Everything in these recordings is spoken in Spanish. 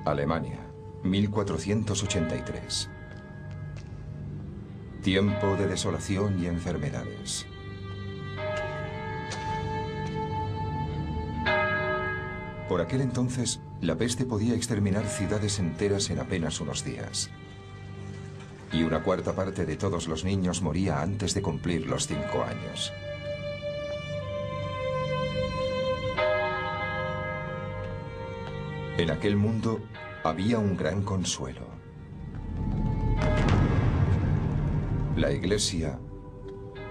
Alemania, 1483. Tiempo de desolación y enfermedades. Por aquel entonces, la peste podía exterminar ciudades enteras en apenas unos días. Y una cuarta parte de todos los niños moría antes de cumplir los 5 años. En aquel mundo había un gran consuelo. La Iglesia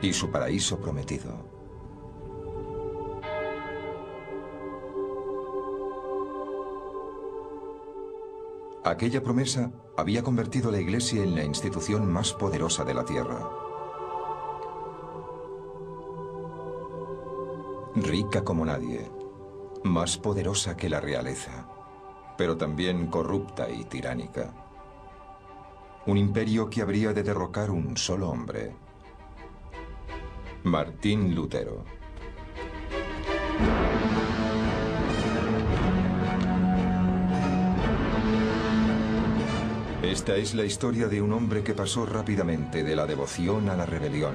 y su paraíso prometido. Aquella promesa había convertido a la Iglesia en la institución más poderosa de la tierra. Rica como nadie, más poderosa que la realeza, pero también corrupta y tiránica. Un imperio que habría de derrocar un solo hombre: Martín Lutero. Esta es la historia de un hombre que pasó rápidamente de la devoción a la rebelión,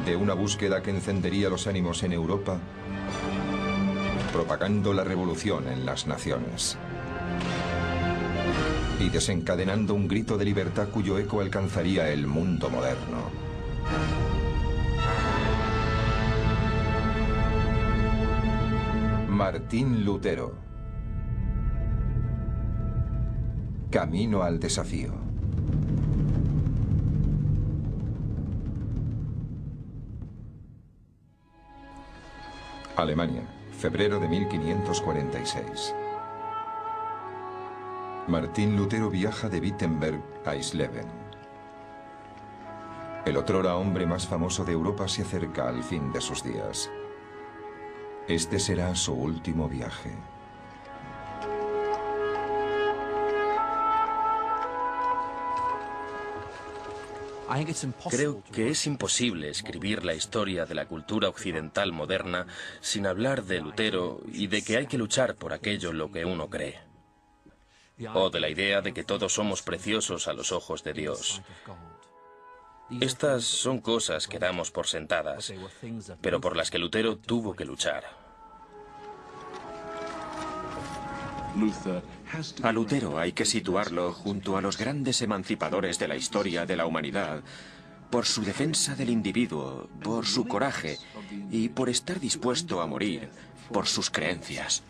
de una búsqueda que encendería los ánimos en Europa, propagando la revolución en las naciones, y desencadenando un grito de libertad cuyo eco alcanzaría el mundo moderno. Martín Lutero. Camino al desafío. Alemania, febrero de 1546. Martín Lutero viaja de Wittenberg a Eisleben. El otrora hombre más famoso de Europa se acerca al fin de sus días. Este será su último viaje. Creo que es imposible escribir la historia de la cultura occidental moderna sin hablar de Lutero y de que hay que luchar por aquello en lo que uno cree. O de la idea de que todos somos preciosos a los ojos de Dios. Estas son cosas que damos por sentadas, pero por las que Lutero tuvo que luchar. A Lutero hay que situarlo junto a los grandes emancipadores de la historia de la humanidad, por su defensa del individuo, por su coraje y por estar dispuesto a morir por sus creencias.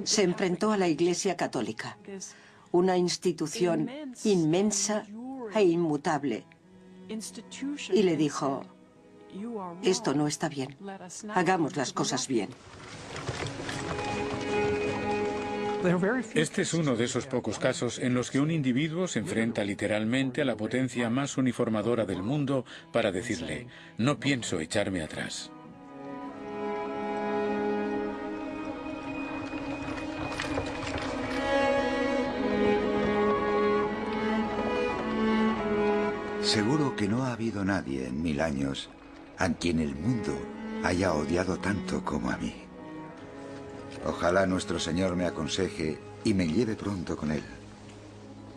Se enfrentó a la Iglesia Católica, una institución inmensa e inmutable, y le dijo: esto no está bien, hagamos las cosas bien. Este es uno de esos pocos casos en los que un individuo se enfrenta literalmente a la potencia más uniformadora del mundo para decirle: no pienso echarme atrás. Seguro que no ha habido nadie en 1000 años a quien el mundo haya odiado tanto como a mí. Ojalá nuestro Señor me aconseje y me lleve pronto con Él.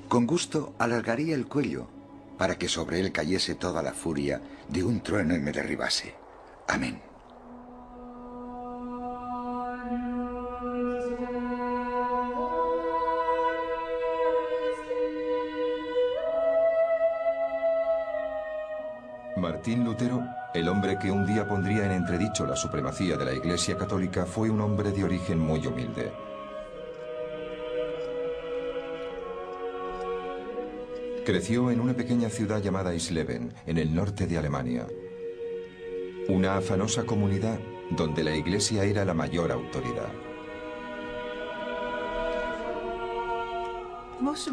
Con gusto alargaría el cuello para que sobre él cayese toda la furia de un trueno y me derribase. Amén. Martín Lutero, el hombre que un día pondría en entredicho la supremacía de la Iglesia Católica, fue un hombre de origen muy humilde. Creció en una pequeña ciudad llamada Eisleben, en el norte de Alemania. Una afanosa comunidad donde la Iglesia era la mayor autoridad.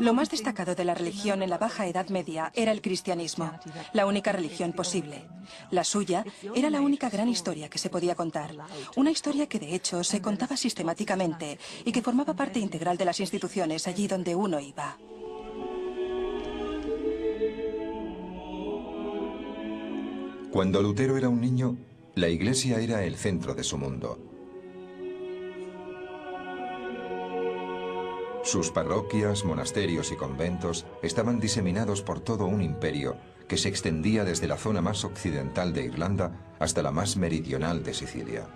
Lo más destacado de la religión en la Baja Edad Media era el cristianismo, la única religión posible. La suya era la única gran historia que se podía contar. Una historia que de hecho se contaba sistemáticamente y que formaba parte integral de las instituciones allí donde uno iba. Cuando Lutero era un niño, la Iglesia era el centro de su mundo. Sus parroquias, monasterios y conventos estaban diseminados por todo un imperio que se extendía desde la zona más occidental de Irlanda hasta la más meridional de Sicilia.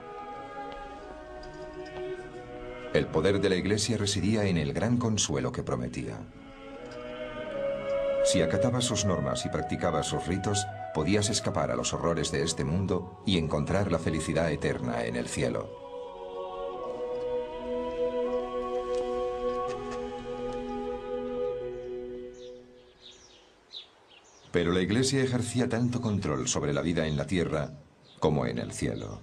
El poder de la Iglesia residía en el gran consuelo que prometía. Si acatabas sus normas y practicabas sus ritos, podías escapar a los horrores de este mundo y encontrar la felicidad eterna en el cielo. Pero la Iglesia ejercía tanto control sobre la vida en la tierra como en el cielo.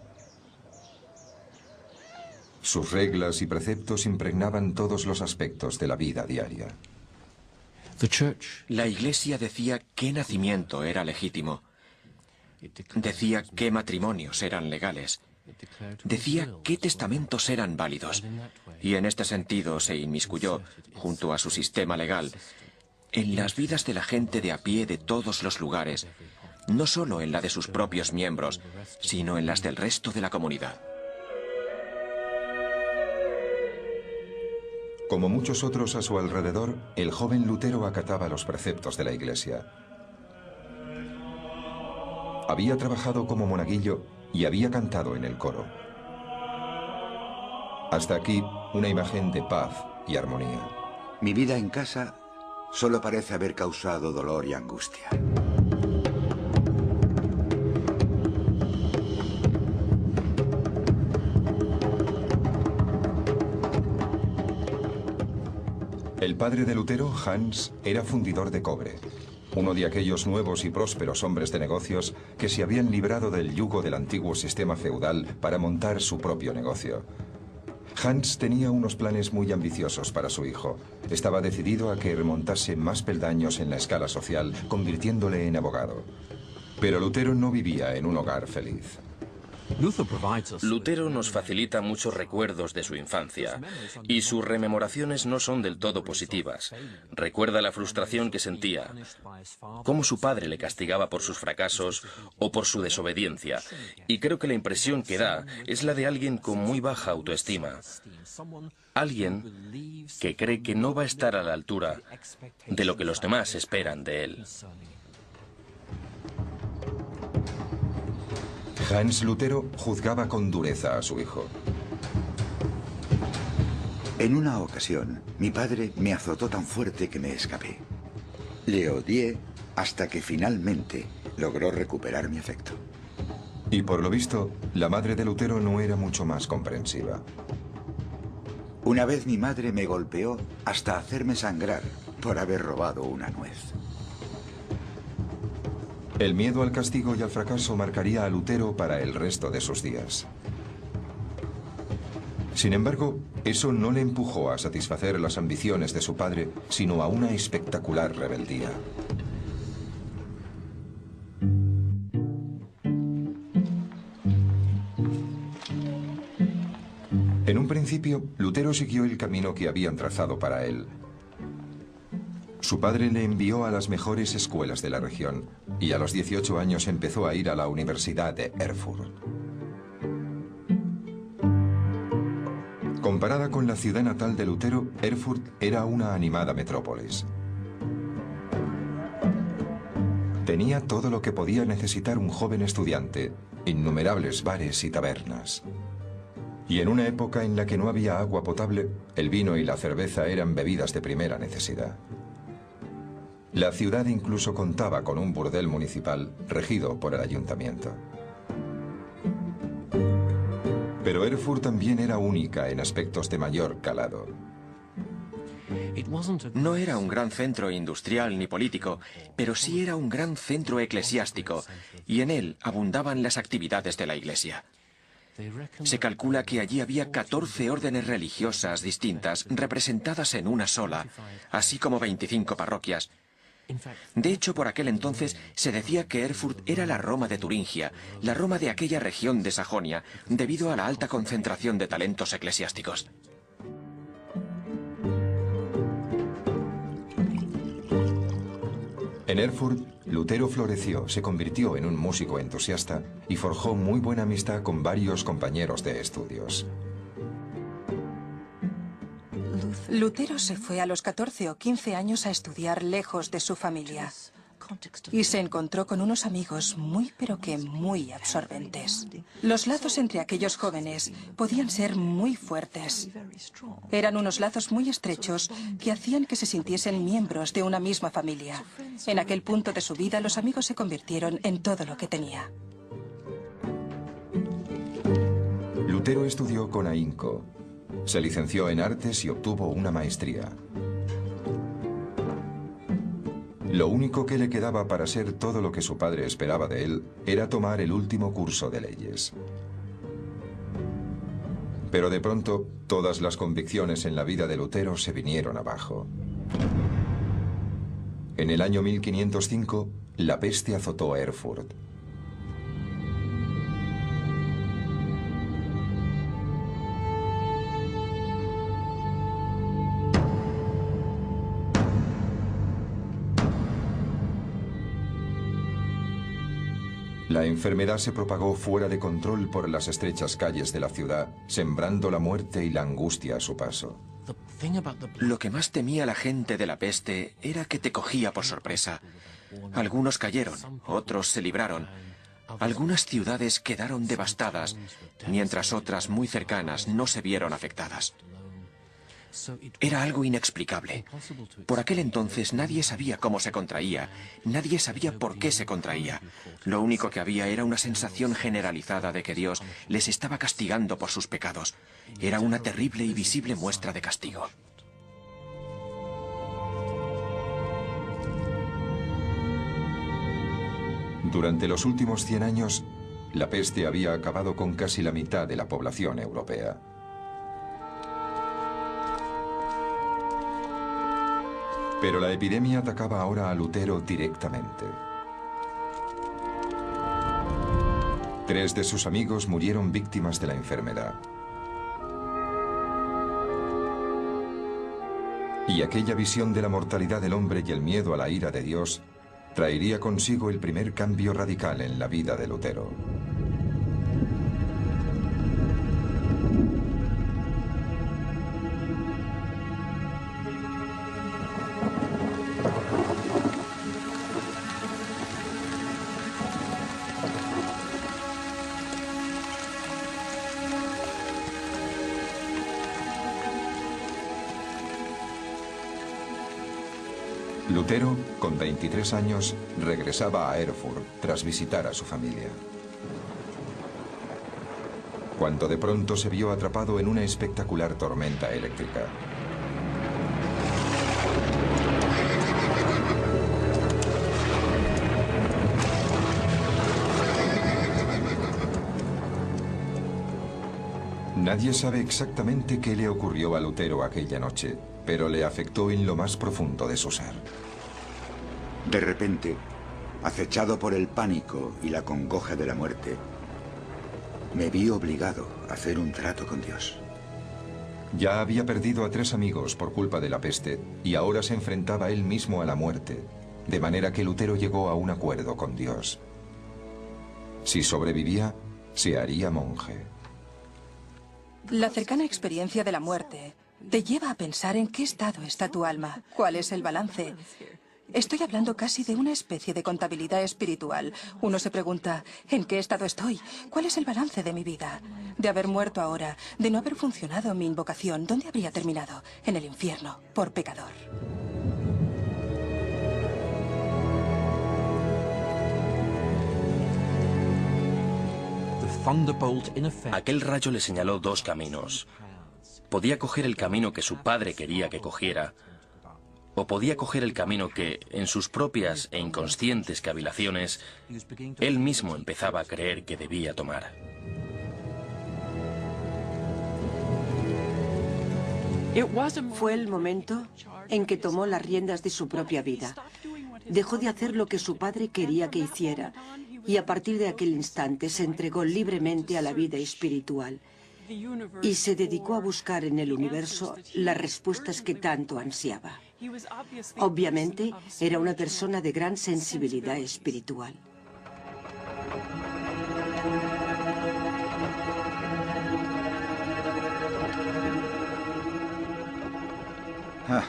Sus reglas y preceptos impregnaban todos los aspectos de la vida diaria. La Iglesia decía qué nacimiento era legítimo. Decía qué matrimonios eran legales. Decía qué testamentos eran válidos. Y en este sentido se inmiscuyó, junto a su sistema legal, en las vidas de la gente de a pie de todos los lugares, no solo en la de sus propios miembros, sino en las del resto de la comunidad. Como muchos otros a su alrededor, el joven Lutero acataba los preceptos de la Iglesia. Había trabajado como monaguillo y había cantado en el coro. Hasta aquí, una imagen de paz y armonía. Mi vida en casa solo parece haber causado dolor y angustia. El padre de Lutero, Hans, era fundidor de cobre, uno de aquellos nuevos y prósperos hombres de negocios que se habían librado del yugo del antiguo sistema feudal para montar su propio negocio. Hans tenía unos planes muy ambiciosos para su hijo. Estaba decidido a que remontase más peldaños en la escala social, convirtiéndole en abogado. Pero Lutero no vivía en un hogar feliz. Lutero nos facilita muchos recuerdos de su infancia, y sus rememoraciones no son del todo positivas. Recuerda la frustración que sentía, cómo su padre le castigaba por sus fracasos o por su desobediencia, y creo que la impresión que da es la de alguien con muy baja autoestima. Alguien que cree que no va a estar a la altura de lo que los demás esperan de él. Hans Lutero juzgaba con dureza a su hijo. En una ocasión, mi padre me azotó tan fuerte que me escapé. Le odié hasta que finalmente logró recuperar mi afecto. Y por lo visto, la madre de Lutero no era mucho más comprensiva. Una vez mi madre me golpeó hasta hacerme sangrar por haber robado una nuez. El miedo al castigo y al fracaso marcaría a Lutero para el resto de sus días. Sin embargo, eso no le empujó a satisfacer las ambiciones de su padre, sino a una espectacular rebeldía. En un principio, Lutero siguió el camino que habían trazado para él. Su padre le envió a las mejores escuelas de la región y a los 18 años empezó a ir a la Universidad de Erfurt. Comparada con la ciudad natal de Lutero, Erfurt era una animada metrópolis. Tenía todo lo que podía necesitar un joven estudiante, innumerables bares y tabernas. Y en una época en la que no había agua potable, el vino y la cerveza eran bebidas de primera necesidad. La ciudad incluso contaba con un burdel municipal regido por el ayuntamiento. Pero Erfurt también era única en aspectos de mayor calado. No era un gran centro industrial ni político, pero sí era un gran centro eclesiástico, y en él abundaban las actividades de la Iglesia. Se calcula que allí había 14 órdenes religiosas distintas representadas en una sola, así como 25 parroquias. De hecho, por aquel entonces se decía que Erfurt era la Roma de Turingia, la Roma de aquella región de Sajonia, debido a la alta concentración de talentos eclesiásticos. En Erfurt, Lutero floreció, se convirtió en un músico entusiasta y forjó muy buena amistad con varios compañeros de estudios. Lutero se fue a los 14 o 15 años a estudiar lejos de su familia y se encontró con unos amigos muy pero que muy absorbentes. Los lazos entre aquellos jóvenes podían ser muy fuertes. Eran unos lazos muy estrechos que hacían que se sintiesen miembros de una misma familia. En aquel punto de su vida, los amigos se convirtieron en todo lo que tenía. Lutero estudió con ahínco. Se licenció en artes y obtuvo una maestría. Lo único que le quedaba para ser todo lo que su padre esperaba de él era tomar el último curso de leyes. Pero de pronto, todas las convicciones en la vida de Lutero se vinieron abajo. En el año 1505, la peste azotó a Erfurt. La enfermedad se propagó fuera de control por las estrechas calles de la ciudad, sembrando la muerte y la angustia a su paso. Lo que más temía la gente de la peste era que te cogía por sorpresa. Algunos cayeron, otros se libraron. Algunas ciudades quedaron devastadas, mientras otras muy cercanas no se vieron afectadas. Era algo inexplicable. Por aquel entonces nadie sabía cómo se contraía, nadie sabía por qué se contraía. Lo único que había era una sensación generalizada de que Dios les estaba castigando por sus pecados. Era una terrible y visible muestra de castigo. Durante los últimos 100 años, la peste había acabado con casi la mitad de la población europea. Pero la epidemia atacaba ahora a Lutero directamente. 3 de sus amigos murieron víctimas de la enfermedad. Y aquella visión de la mortalidad del hombre y el miedo a la ira de Dios traería consigo el primer cambio radical en la vida de Lutero. Lutero, con 23 años, regresaba a Erfurt tras visitar a su familia. Cuando de pronto se vio atrapado en una espectacular tormenta eléctrica. Nadie sabe exactamente qué le ocurrió a Lutero aquella noche, pero le afectó en lo más profundo de su ser. De repente, acechado por el pánico y la congoja de la muerte, me vi obligado a hacer un trato con Dios. Ya había perdido a 3 amigos por culpa de la peste y ahora se enfrentaba él mismo a la muerte, de manera que Lutero llegó a un acuerdo con Dios. Si sobrevivía, se haría monje. La cercana experiencia de la muerte te lleva a pensar en qué estado está tu alma, cuál es el balance. Estoy hablando casi de una especie de contabilidad espiritual. Uno se pregunta, ¿en qué estado estoy? ¿Cuál es el balance de mi vida? De haber muerto ahora, de no haber funcionado mi invocación, ¿dónde habría terminado? En el infierno, por pecador. Aquel rayo le señaló 2 caminos. Podía coger el camino que su padre quería que cogiera, o podía coger el camino que, en sus propias e inconscientes cavilaciones, él mismo empezaba a creer que debía tomar. Fue el momento en que tomó las riendas de su propia vida. Dejó de hacer lo que su padre quería que hiciera y a partir de aquel instante se entregó libremente a la vida espiritual y se dedicó a buscar en el universo las respuestas que tanto ansiaba. Obviamente, era una persona de gran sensibilidad espiritual. Ah,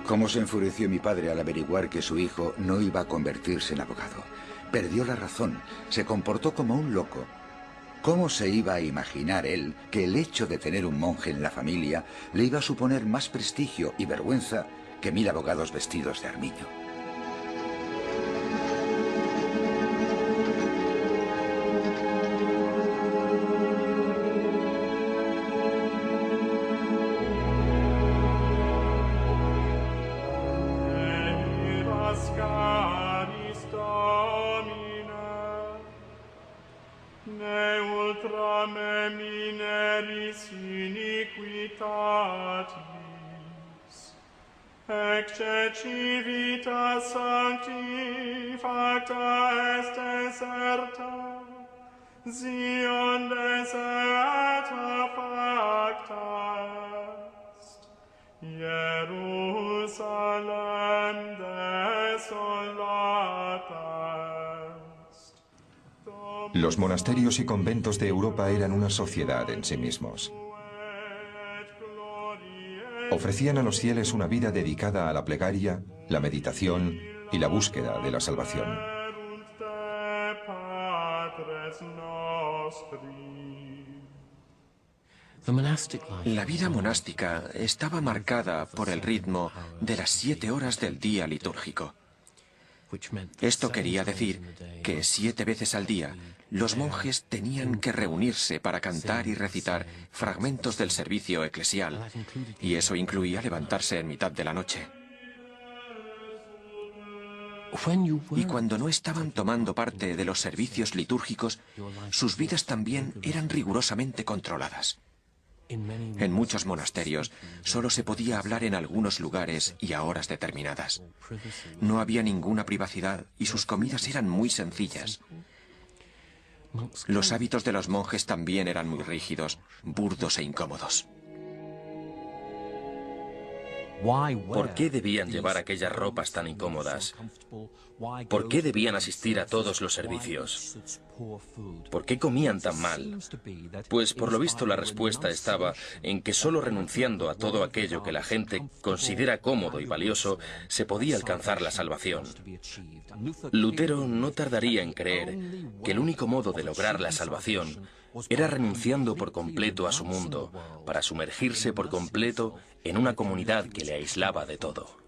cómo se enfureció mi padre al averiguar que su hijo no iba a convertirse en abogado. Perdió la razón, se comportó como un loco. ¿Cómo se iba a imaginar él que el hecho de tener un monje en la familia le iba a suponer más prestigio y vergüenza que 1000 abogados vestidos de armiño? Ecce civitas sancti facta est deserta, Sion deserta facta est, Jerusalem desolata est. Los monasterios y conventos de Europa eran una sociedad en sí mismos. Ofrecían a los fieles una vida dedicada a la plegaria, la meditación y la búsqueda de la salvación. La vida monástica estaba marcada por el ritmo de las 7 horas del día litúrgico. Esto quería decir que 7 veces al día los monjes tenían que reunirse para cantar y recitar fragmentos del servicio eclesial, y eso incluía levantarse en mitad de la noche. Y cuando no estaban tomando parte de los servicios litúrgicos, sus vidas también eran rigurosamente controladas. En muchos monasterios solo se podía hablar en algunos lugares y a horas determinadas. No había ninguna privacidad y sus comidas eran muy sencillas. Los hábitos de los monjes también eran muy rígidos, burdos e incómodos. ¿Por qué debían llevar aquellas ropas tan incómodas? ¿Por qué debían asistir a todos los servicios? ¿Por qué comían tan mal? Pues por lo visto la respuesta estaba en que solo renunciando a todo aquello que la gente considera cómodo y valioso se podía alcanzar la salvación. Lutero no tardaría en creer que el único modo de lograr la salvación era renunciando por completo a su mundo para sumergirse por completo en una comunidad que le aislaba de todo.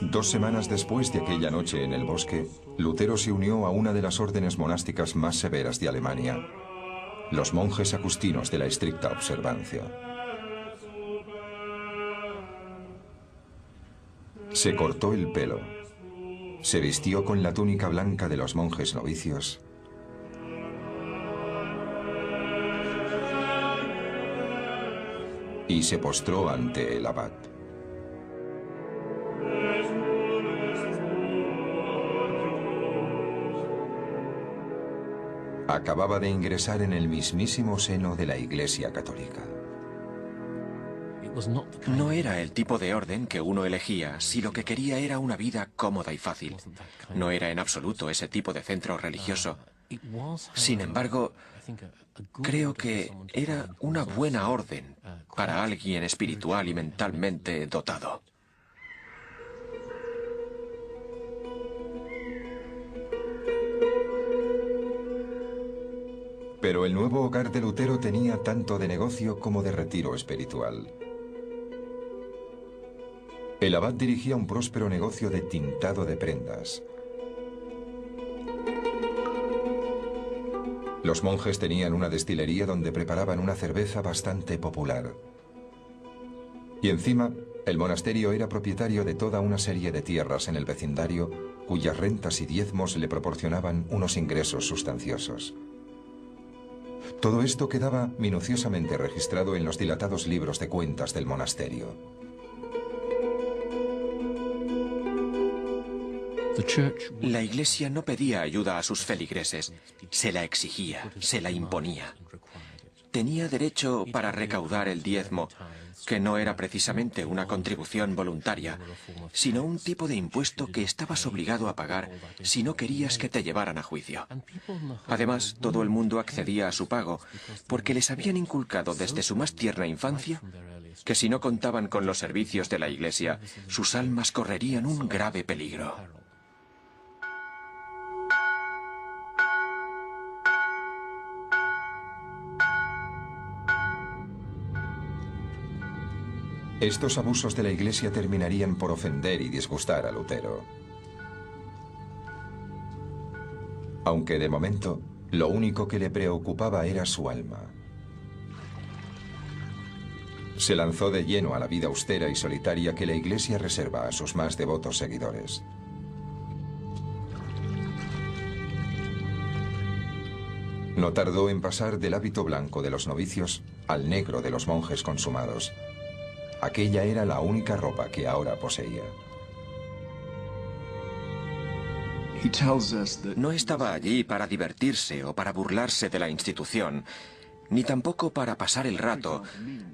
Dos semanas después de aquella noche en el bosque, Lutero se unió a una de las órdenes monásticas más severas de Alemania, los monjes agustinos de la estricta observancia. Se cortó el pelo, se vistió con la túnica blanca de los monjes novicios y se postró ante el abad. Acababa de ingresar en el mismísimo seno de la Iglesia Católica. No era el tipo de orden que uno elegía si lo que quería era una vida cómoda y fácil. No era en absoluto ese tipo de centro religioso. Sin embargo, creo que era una buena orden para alguien espiritual y mentalmente dotado. Pero el nuevo hogar de Lutero tenía tanto de negocio como de retiro espiritual. El abad dirigía un próspero negocio de tintado de prendas. Los monjes tenían una destilería donde preparaban una cerveza bastante popular. Y encima, el monasterio era propietario de toda una serie de tierras en el vecindario, cuyas rentas y diezmos le proporcionaban unos ingresos sustanciosos. Todo esto quedaba minuciosamente registrado en los dilatados libros de cuentas del monasterio. La Iglesia no pedía ayuda a sus feligreses, se la exigía, se la imponía. Tenía derecho para recaudar el diezmo que no era precisamente una contribución voluntaria, sino un tipo de impuesto que estabas obligado a pagar si no querías que te llevaran a juicio. Además, todo el mundo accedía a su pago, porque les habían inculcado desde su más tierna infancia que si no contaban con los servicios de la Iglesia, sus almas correrían un grave peligro. Estos abusos de la Iglesia terminarían por ofender y disgustar a Lutero. Aunque de momento, lo único que le preocupaba era su alma. Se lanzó de lleno a la vida austera y solitaria que la Iglesia reserva a sus más devotos seguidores. No tardó en pasar del hábito blanco de los novicios al negro de los monjes consumados. Aquella era la única ropa que ahora poseía. No estaba allí para divertirse o para burlarse de la institución, ni tampoco para pasar el rato.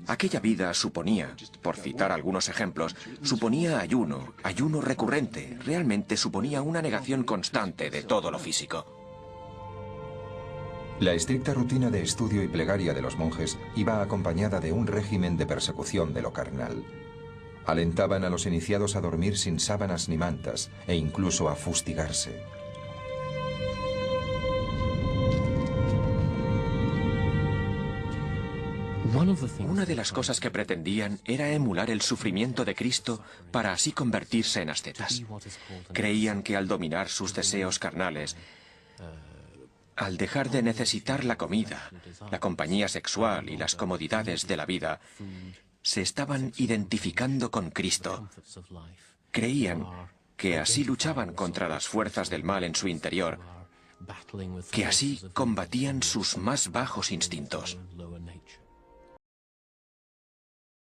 Aquella vida suponía, por citar algunos ejemplos, suponía ayuno recurrente, realmente suponía una negación constante de todo lo físico. La estricta rutina de estudio y plegaria de los monjes iba acompañada de un régimen de persecución de lo carnal. Alentaban a los iniciados a dormir sin sábanas ni mantas e incluso a fustigarse. Una de las cosas que pretendían era emular el sufrimiento de Cristo para así convertirse en ascetas. Creían que al dominar sus deseos carnales, al dejar de necesitar la comida, la compañía sexual y las comodidades de la vida, se estaban identificando con Cristo. Creían que así luchaban contra las fuerzas del mal en su interior, que así combatían sus más bajos instintos.